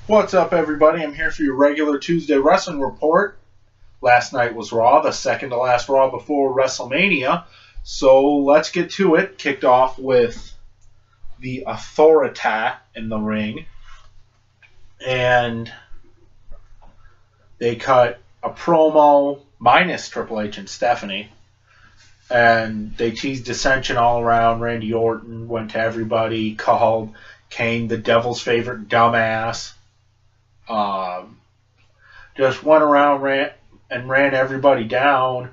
What's up, everybody? I'm here for your regular Tuesday wrestling report. Last night was Raw, the second to last Raw before WrestleMania. So let's get to it. Kicked off with the Authority in the ring. And they cut a promo minus Triple H and Stephanie. And they teased dissension all around. Randy Orton went to everybody, called Kane the devil's favorite dumbass. Just went around ran everybody down.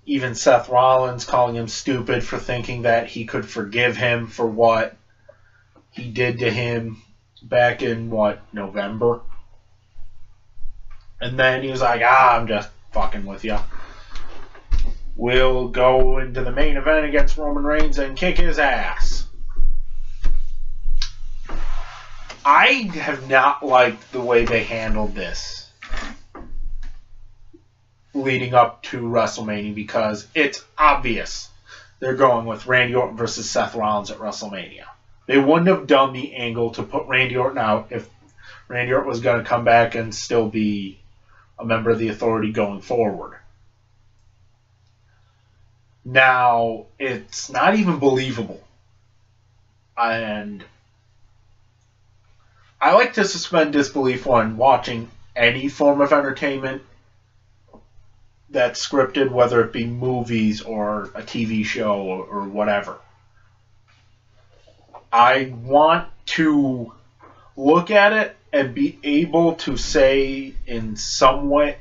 Even Seth Rollins calling him stupid for thinking that he could forgive him for what he did to him back in, November? And then he was like, I'm just fucking with you. We'll go into the main event against Roman Reigns and kick his ass. I have not liked the way they handled this leading up to WrestleMania because it's obvious they're going with Randy Orton versus Seth Rollins at WrestleMania. They wouldn't have done the angle to put Randy Orton out if Randy Orton was going to come back and still be a member of the Authority going forward. Now, it's not even believable. And I like to suspend disbelief when watching any form of entertainment that's scripted, whether it be movies or a TV show or whatever. I want to look at it and be able to say in some way,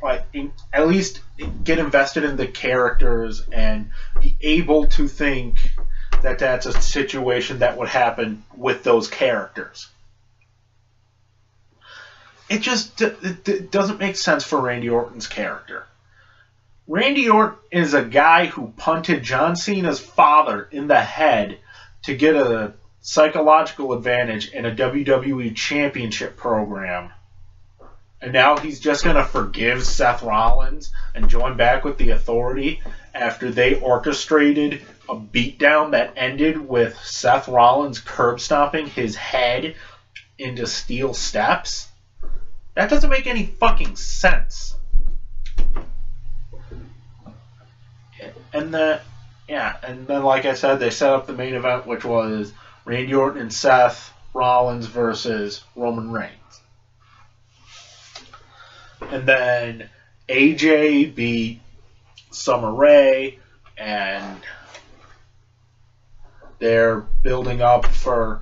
at least get invested in the characters and be able to think that that's a situation that would happen with those characters. It doesn't make sense for Randy Orton's character. Randy Orton is a guy who punted John Cena's father in the head to get a psychological advantage in a WWE championship program. And now he's just going to forgive Seth Rollins and join back with the Authority after they orchestrated a beatdown that ended with Seth Rollins curb stomping his head into steel steps. That doesn't make any fucking sense. And then, like I said, they set up the main event, which was Randy Orton and Seth Rollins versus Roman Reigns. And then AJ beat Summer Rae, and they're building up for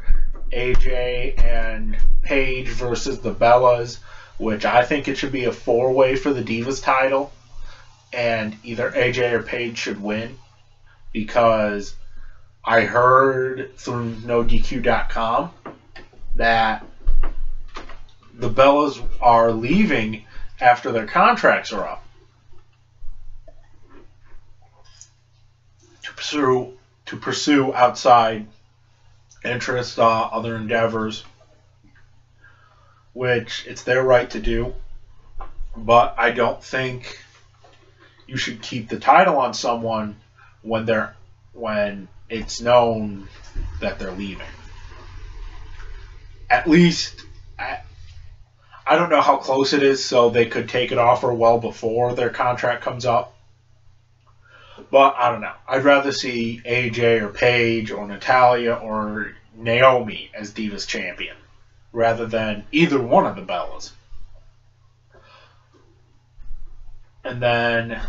AJ and Paige versus the Bellas, which I think it should be a four-way for the Divas title, and either AJ or Paige should win, because I heard through NoDQ.com that the Bellas are leaving after their contracts are up to pursue outside interests, other endeavors, which it's their right to do, but I don't think you should keep the title on someone when it's known that they're leaving. At least, I don't know how close it is, so they could take an offer well before their contract comes up. But I don't know. I'd rather see AJ or Paige or Natalya or Naomi as Divas champion rather than either one of the Bellas. And then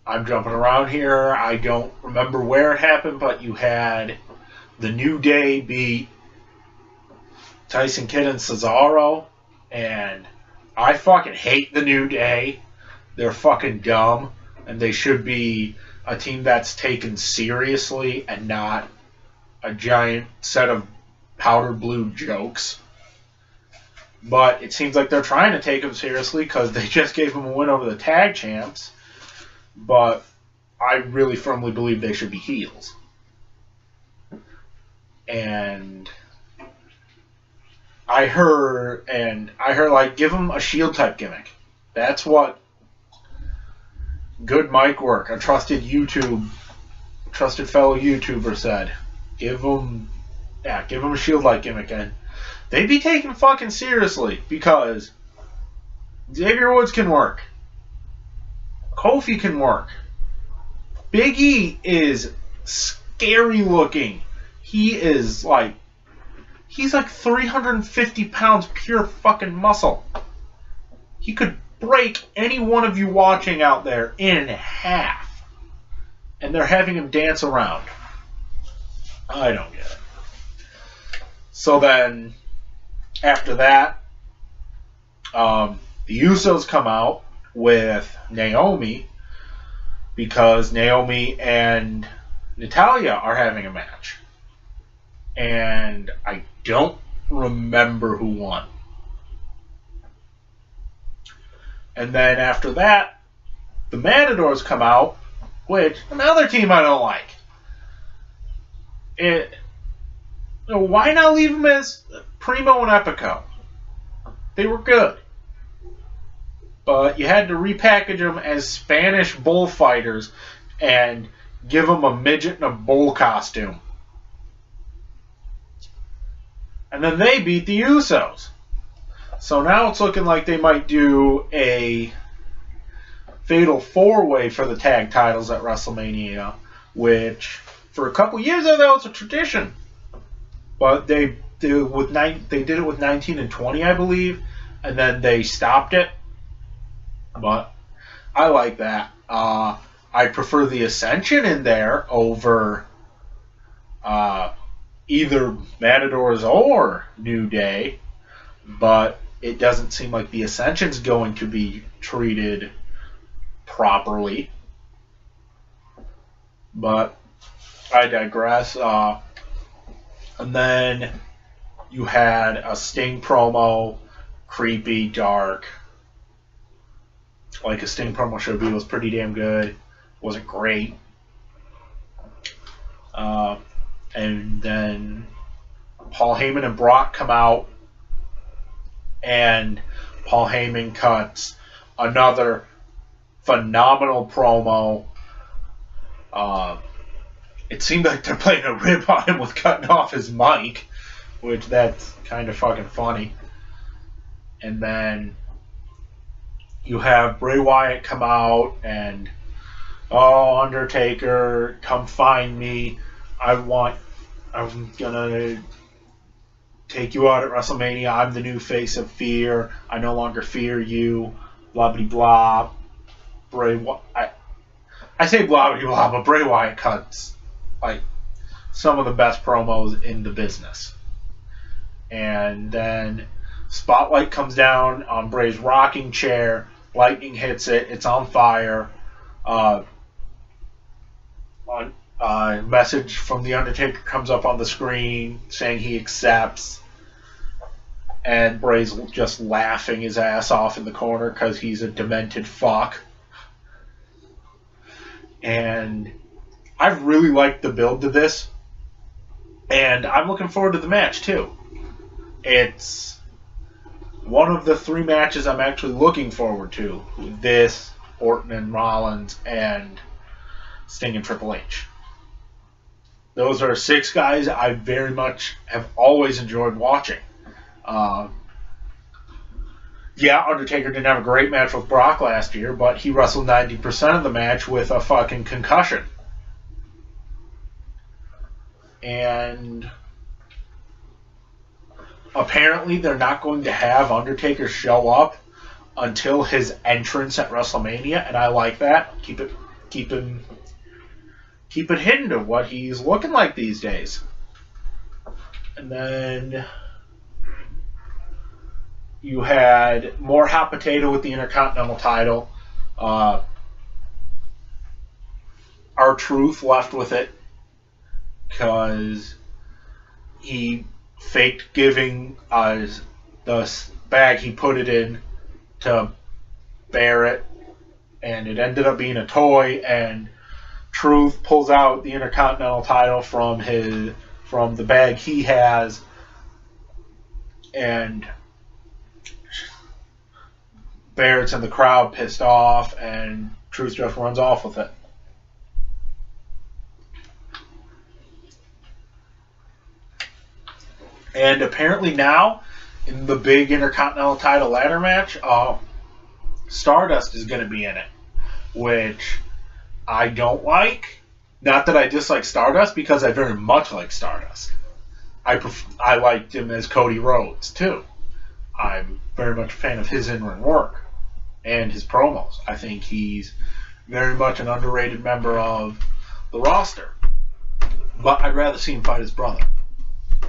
I'm jumping around here. I don't remember where it happened, but you had the New Day beat Tyson Kidd and Cesaro, and I fucking hate the New Day. They're fucking dumb, and they should be a team that's taken seriously and not a giant set of powder blue jokes. But it seems like they're trying to take them seriously because they just gave them a win over the tag champs. But I really firmly believe they should be heels. And I heard give them a Shield type gimmick. That's what good mic work, a trusted fellow YouTuber said. Give them a Shield like gimmick, and They'd be taken fucking seriously because Xavier Woods can work. Kofi can work. Big E is scary looking. He's like 350 pounds pure fucking muscle. He could break any one of you watching out there in half. And they're having him dance around. I don't get it. So then, after that, the Usos come out with Naomi because Naomi and Natalya are having a match. And I don't remember who won. And then after that, the Matadors come out, which, another team I don't like. Why not leave them as Primo and Epico? They were good. But you had to repackage them as Spanish bullfighters and give them a midget in a bull costume. And then they beat the Usos. So now it's looking like they might do a fatal four-way for the tag titles at WrestleMania, which for a couple years there, that was a tradition. But they did it with 19 and 20, I believe, and then they stopped it. But I like that. I prefer the Ascension in there over either Matadors or New Day, but it doesn't seem like the Ascension's going to be treated properly. But I digress. And then you had a Sting promo, creepy, dark. Like a Sting promo should be. It was pretty damn good. Wasn't great. And then Paul Heyman and Brock come out, and Paul Heyman cuts another phenomenal promo. It seemed like they're playing a rib on him with cutting off his mic, which that's kind of fucking funny. And then you have Bray Wyatt come out and, oh, Undertaker, come find me. I'm gonna take you out at WrestleMania. I'm the new face of fear. I no longer fear you. Blah, blah, blah. I say blah, blah, blah, but Bray Wyatt cuts like some of the best promos in the business. And then spotlight comes down on Bray's rocking chair. Lightning hits it. It's on fire. Message from The Undertaker comes up on the screen saying he accepts. And Bray's just laughing his ass off in the corner because he's a demented fuck. And I've really liked the build to this. And I'm looking forward to the match, too. It's one of the 3 matches I'm actually looking forward to. This, Orton and Rollins, and Sting and Triple H. Those are 6 guys I very much have always enjoyed watching. Yeah, Undertaker didn't have a great match with Brock last year, but he wrestled 90% of the match with a fucking concussion. And apparently they're not going to have Undertaker show up until his entrance at WrestleMania, and I like that. Keep it hidden to what he's looking like these days. And then you had more hot potato with the Intercontinental title. R-Truth left with it because he faked giving the bag he put it in to Barrett, and it ended up being a toy, and Truth pulls out the Intercontinental title from the bag he has, and Barrett's in the crowd pissed off, and Truth just runs off with it. And apparently now, in the big Intercontinental title ladder match, Stardust is going to be in it, which I don't like. Not that I dislike Stardust, because I very much like Stardust. I liked him as Cody Rhodes, too. I'm very much a fan of his in-ring work and his promos. I think he's very much an underrated member of the roster. But I'd rather see him fight his brother,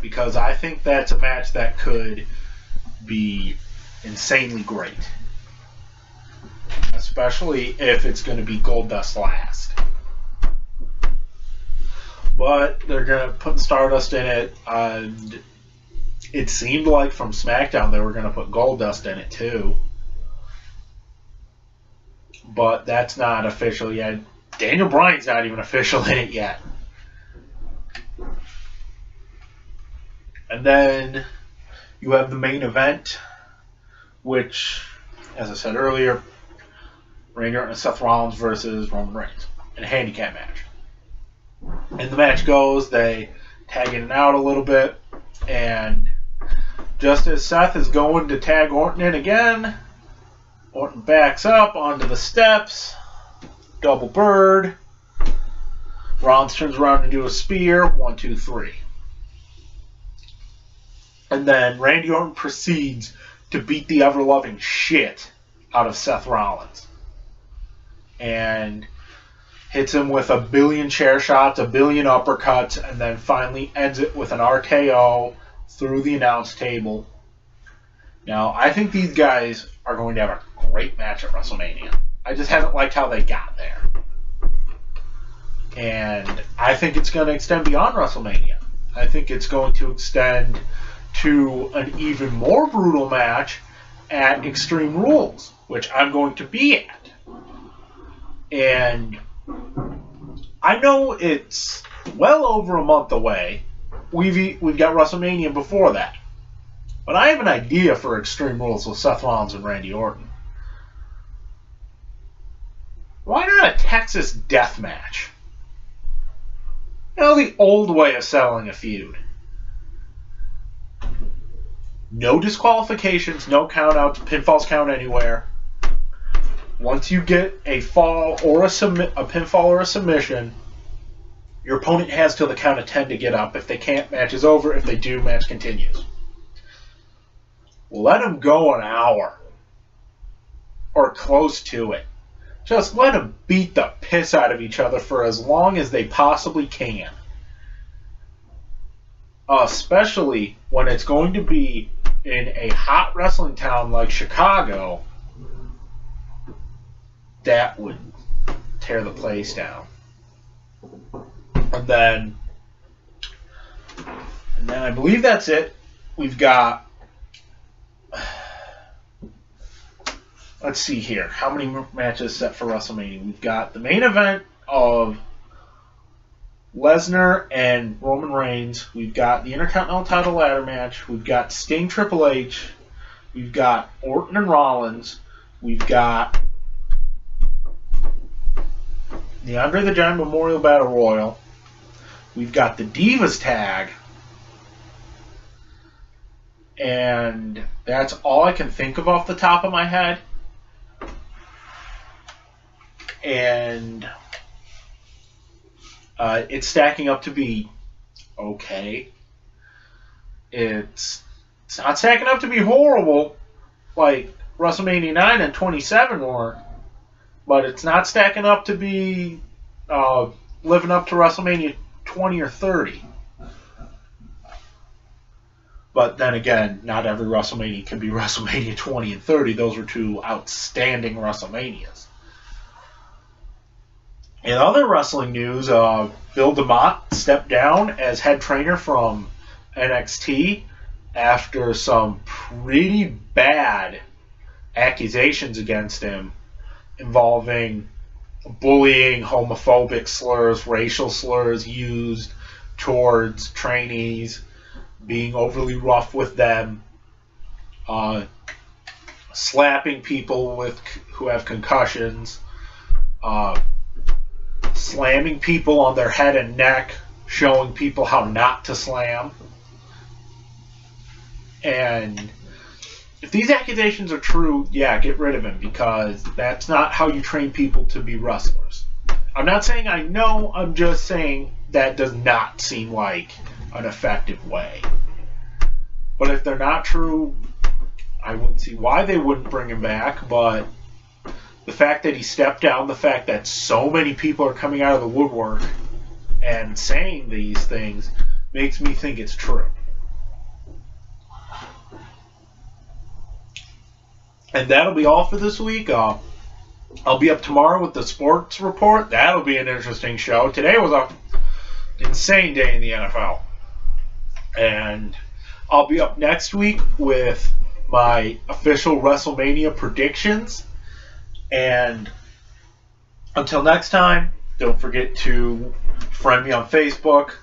because I think that's a match that could be insanely great. Especially if it's going to be Goldust last. But they're going to put Stardust in it, and it seemed like from SmackDown they were going to put Goldust in it too. But that's not official yet. Daniel Bryan's not even official in it yet. And then you have the main event, which, as I said earlier, Randy Orton and Seth Rollins versus Roman Reigns in a handicap match. And the match goes, they tag in and out a little bit, and just as Seth is going to tag Orton in again, Orton backs up onto the steps, double bird, Rollins turns around to do a spear, 1, 2, 3. And then Randy Orton proceeds to beat the ever-loving shit out of Seth Rollins. And hits him with a billion chair shots, a billion uppercuts, and then finally ends it with an RKO through the announce table. Now, I think these guys are going to have a great match at WrestleMania. I just haven't liked how they got there. And I think it's going to extend beyond WrestleMania. I think it's going to extend to an even more brutal match at Extreme Rules, which I'm going to be at. And I know it's well over a month away. We've got WrestleMania before that. But I have an idea for Extreme Rules with Seth Rollins and Randy Orton. Why not a Texas death match? You know, the old way of settling a feud. No disqualifications, no countouts, pinfalls count anywhere. Once you get a fall or a pinfall or a submission, your opponent has till the count of 10 to get up. If they can't, match is over. If they do, match continues. Let them go an hour. Or close to it. Just let them beat the piss out of each other for as long as they possibly can. Especially when it's going to be in a hot wrestling town like Chicago. That would tear the place down. And then I believe that's it. We've got, let's see here. How many matches set for WrestleMania? We've got the main event of Lesnar and Roman Reigns. We've got the Intercontinental title ladder match. We've got Sting Triple H. We've got Orton and Rollins. We've got the Andre the Giant Memorial Battle Royal. We've got the Divas tag. And that's all I can think of off the top of my head. And it's stacking up to be okay. It's not stacking up to be horrible like WrestleMania 9 and 27 were. But it's not stacking up to be living up to WrestleMania 20 or 30. But then again, not every WrestleMania can be WrestleMania 20 and 30. Those were two outstanding WrestleManias. In other wrestling news, Bill DeMott stepped down as head trainer from NXT after some pretty bad accusations against him involving bullying, homophobic slurs, racial slurs used towards trainees, being overly rough with them, slapping people who have concussions, slamming people on their head and neck, showing people how not to slam. And if these accusations are true, yeah, get rid of him, because that's not how you train people to be wrestlers. I'm not saying I know, I'm just saying that does not seem like an effective way. But if they're not true, I wouldn't see why they wouldn't bring him back, but the fact that he stepped down, the fact that so many people are coming out of the woodwork and saying these things makes me think it's true. And that'll be all for this week. I'll be up tomorrow with the sports report. That'll be an interesting show. Today was an insane day in the NFL. And I'll be up next week with my official WrestleMania predictions. And until next time, don't forget to friend me on Facebook,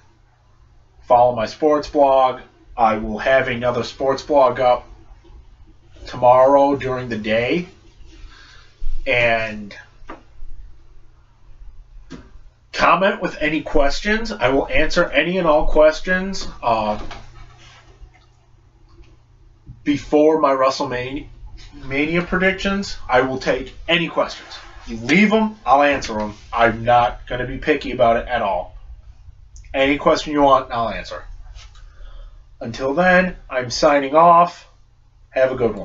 follow my sports blog. I will have another sports blog up tomorrow during the day. And comment with any questions. I will answer any and all questions before my WrestleMania predictions. I will take any questions. You leave them, I'll answer them. I'm not going to be picky about it at all. Any question you want, I'll answer. Until then, I'm signing off. Have a good one.